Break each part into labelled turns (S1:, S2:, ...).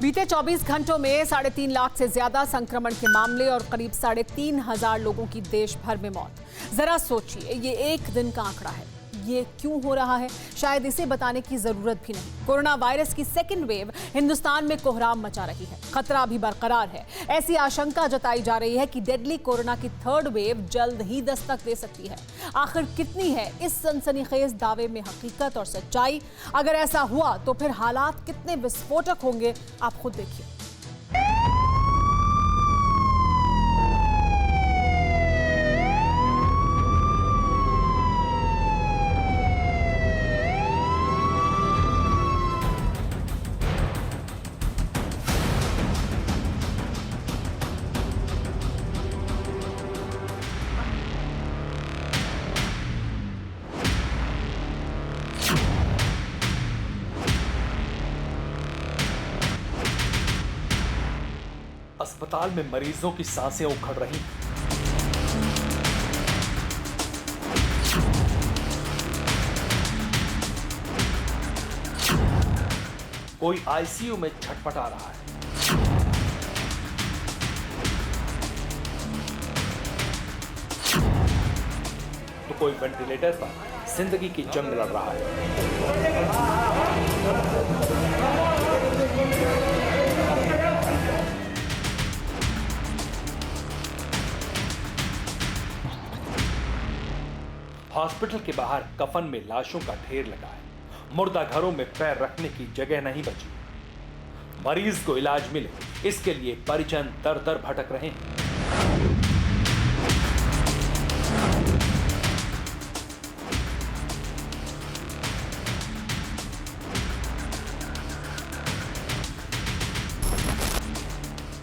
S1: बीते 24 घंटों में 3.5 लाख से ज्यादा संक्रमण के मामले और करीब 3,500 लोगों की देश भर में मौत। जरा सोचिए, ये एक दिन का आंकड़ा है। ये क्यों हो रहा है, शायद इसे बताने की जरूरत भी नहीं। कोरोना वायरस की सेकेंड वेव हिंदुस्तान में कोहराम मचा रही है। खतरा भी बरकरार है। ऐसी आशंका जताई जा रही है कि डेडली कोरोना की थर्ड वेव जल्द ही दस्तक दे सकती है। आखिर कितनी है इस सनसनीखेज दावे में हकीकत और सच्चाई? अगर ऐसा हुआ तो फिर हालात कितने विस्फोटक होंगे, आप खुद देखिए।
S2: अस्पताल में मरीजों की सांसें उखड़ रही। कोई आईसीयू में छटपटा रहा है। तो कोई वेंटिलेटर पर जिंदगी की जंग लड़ रहा है। हॉस्पिटल के बाहर कफन में लाशों का ढेर लगा है। मुर्दा घरों में पैर रखने की जगह नहीं बची। मरीज को इलाज मिले, इसके लिए परिजन दर दर भटक रहे हैं।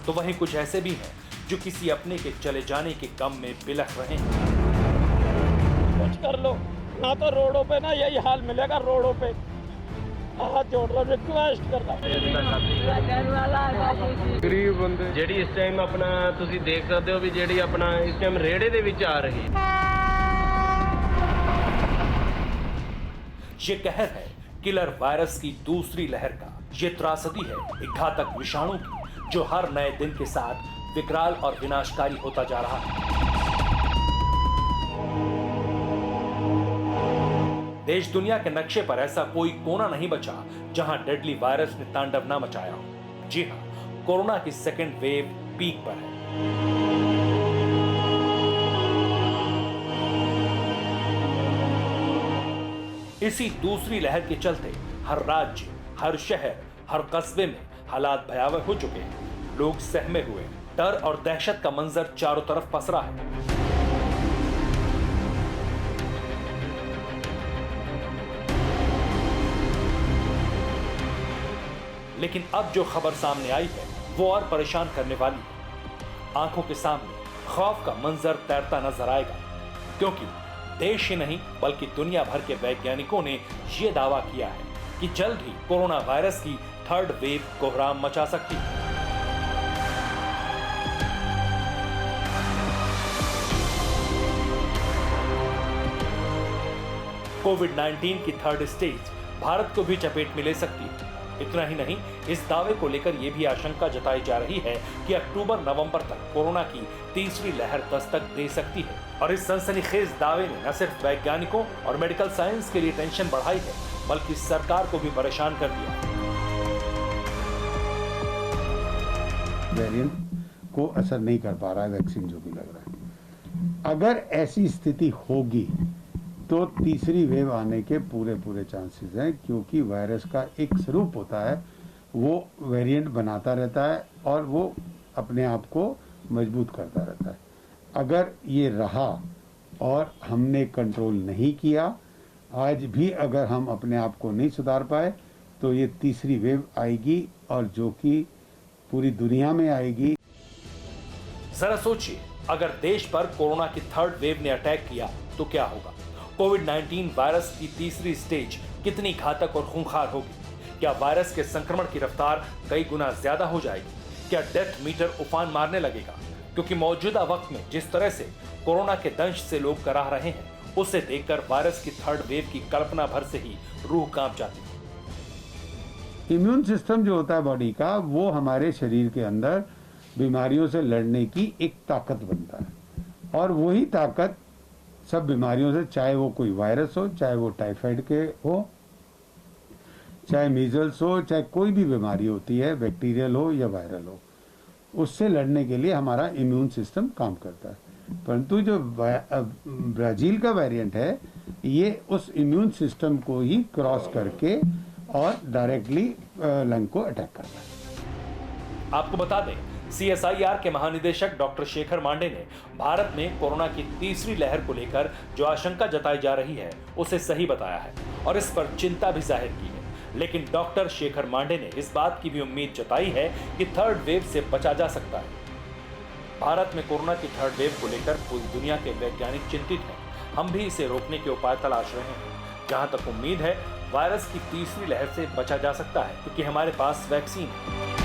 S2: तो वहीं कुछ ऐसे भी हैं जो किसी अपने के चले जाने के गम में बिलख रहे हैं।
S3: कर लो ना, तो रोडों पे ना यही हाल मिलेगा। रोडों पे हाथ जोड़ रहा, रिक्वेस्ट कर रहा।
S4: गरीब बंदे
S3: ਜਿਹੜੀ ਇਸ ਟਾਈਮ ਆਪਣਾ ਤੁਸੀਂ ਦੇਖ ਸਕਦੇ ਹੋ ਵੀ ਜਿਹੜੀ ਆਪਣਾ ਇਸ ਟਾਈਮ ਰੇੜੇ ਦੇ ਵਿੱਚ ਆ ਰਹੀ ਹੈ।
S2: ये कहर है किलर वायरस की दूसरी लहर का। ये त्रासदी है एक घातक विषाणु की जो हर नए दिन के साथ विकराल और विनाशकारी होता जा रहा है। देश दुनिया के नक्शे पर ऐसा कोई कोना नहीं बचा जहां डेडली वायरस ने तांडव ना मचाया हो। जी हां, कोरोना की सेकेंड वेव पीक पर है। इसी दूसरी लहर के चलते हर राज्य, हर शहर, हर कस्बे में हालात भयावह हो चुके हैं। लोग सहमे हुए, डर और दहशत का मंजर चारों तरफ पसरा है। लेकिन अब जो खबर सामने आई है वो और परेशान करने वाली है। आंखों के सामने खौफ का मंजर तैरता नजर आएगा, क्योंकि देश ही नहीं बल्कि दुनिया भर के वैज्ञानिकों ने यह दावा किया है कि जल्द ही कोरोना वायरस की थर्ड वेव कोहराम मचा सकती है। कोविड-19 की थर्ड स्टेज भारत को भी चपेट में ले सकती है। इतना ही नहीं, इस दावे को लेकर यह भी आशंका जताई जा रही है कि अक्टूबर-नवंबर तक कोरोना की तीसरी लहर दस्तक दे सकती है। और इस सनसनीखेज दावे ने न सिर्फ वैज्ञानिकों और मेडिकल साइंस के लिए टेंशन बढ़ाई है, बल्कि सरकार को भी परेशान कर दिया।
S4: वेरिएंट को असर नहीं कर पा रहा है वैक्सीन, जो भी लग रहा है। अगर ऐसी स्थिति होगी तो तीसरी वेव आने के पूरे चांसेस हैं, क्योंकि वायरस का एक स्वरूप होता है, वो वेरिएंट बनाता रहता है और वो अपने आप को मजबूत करता रहता है। अगर ये रहा और हमने कंट्रोल नहीं किया, आज भी अगर हम अपने आप को नहीं सुधार पाए, तो ये तीसरी वेव आएगी और जो कि पूरी दुनिया में आएगी।
S2: जरा सोचिए, अगर देश पर कोरोना की थर्ड वेव ने अटैक किया तो क्या होगा? कोविड-19 वायरस की तीसरी स्टेज कितनी घातक और खूंखार होगी? क्या वायरस के संक्रमण की रफ्तार कई गुना ज्यादा हो जाएगी? क्या डेथ मीटर उफान मारने लगेगा? क्योंकि मौजूदा वक्त में जिस तरह से कोरोना के दंश से लोग कराह रहे हैं, उसे देखकर वायरस की थर्ड वेव की कल्पना भर से ही रूह कांप जाती है।
S4: इम्यून सिस्टम जो होता है बॉडी का, वो हमारे शरीर के अंदर बीमारियों से लड़ने की एक ताकत बनता है, और वही ताकत सब बीमारियों से, चाहे वो कोई वायरस हो, चाहे वो टाइफाइड के हो, चाहे मीजल्स हो, चाहे कोई भी बीमारी होती है, बैक्टीरियल हो या वायरल हो, उससे लड़ने के लिए हमारा इम्यून सिस्टम काम करता है। परंतु जो ब्राजील का वेरिएंट है, ये उस इम्यून सिस्टम को ही क्रॉस करके और डायरेक्टली लंग को अटैक करता है।
S2: आपको बता दें, CSIR के महानिदेशक डॉक्टर शेखर मांडे ने भारत में कोरोना की तीसरी लहर को लेकर जो आशंका जताई जा रही है उसे सही बताया है और इस पर चिंता भी जाहिर की है। लेकिन डॉक्टर शेखर मांडे ने इस बात की भी उम्मीद जताई है कि थर्ड वेव से बचा जा सकता है। भारत में कोरोना की थर्ड वेव को लेकर पूरी दुनिया के वैज्ञानिक चिंतित हैं। हम भी इसे रोकने के उपाय तलाश रहे हैं। जहां तक उम्मीद है, वायरस की तीसरी लहर से बचा जा सकता है क्योंकि हमारे पास वैक्सीन है।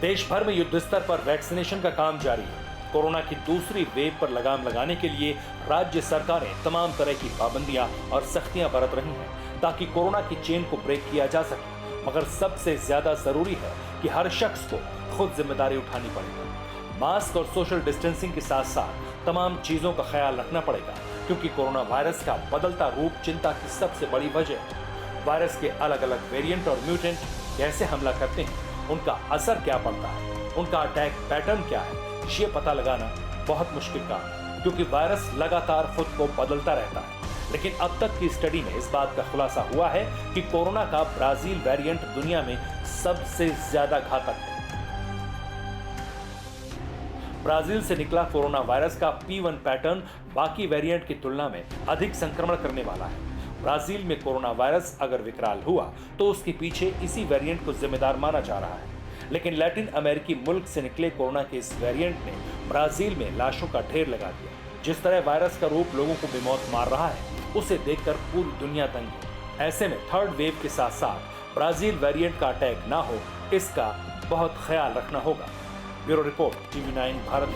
S2: देश भर में युद्ध स्तर पर वैक्सीनेशन का काम जारी है। कोरोना की दूसरी वेव पर लगाम लगाने के लिए राज्य सरकारें तमाम तरह की पाबंदियां और सख्तियां बरत रही हैं ताकि कोरोना की चेन को ब्रेक किया जा सके। मगर सबसे ज्यादा जरूरी है कि हर शख्स को खुद जिम्मेदारी उठानी पड़ेगी। मास्क और सोशल डिस्टेंसिंग के साथ साथ तमाम चीजों का ख्याल रखना पड़ेगा क्योंकि कोरोना वायरस का बदलता रूप चिंता की सबसे बड़ी वजह है। वायरस के अलग अलग वेरिएंट और म्यूटेंट कैसे हमला करते हैं, उनका असर क्या पड़ता है, उनका अटैक पैटर्न क्या है, ये पता लगाना बहुत मुश्किल काम है क्योंकि वायरस लगातार खुद को बदलता रहता है। लेकिन अब तक की स्टडी में इस बात का खुलासा हुआ है कि कोरोना का ब्राजील वेरिएंट दुनिया में सबसे ज्यादा घातक है। ब्राजील से निकला कोरोना वायरस का P1 पैटर्न बाकी वेरिएंट की तुलना में अधिक संक्रमण करने वाला है। ब्राजील में कोरोना वायरस अगर विकराल हुआ तो उसके पीछे इसी वेरिएंट को जिम्मेदार माना जा रहा है। लेकिन लैटिन अमेरिकी मुल्क से निकले कोरोना के इस वेरिएंट ने ब्राजील में लाशों का ढेर लगा दिया। जिस तरह वायरस का रूप लोगों को बेमौत मार रहा है, उसे देखकर पूरी दुनिया दंग है। ऐसे में थर्ड वेव के साथ साथ ब्राजील वेरिएंट का अटैक ना हो, इसका बहुत ख्याल रखना होगा। Bureau report, TV9 Bharat.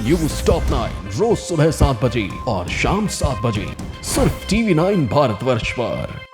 S5: News top 9 रोज सुबह 7 बजे और शाम 7 बजे सिर्फ TV9 भारतवर्ष पर।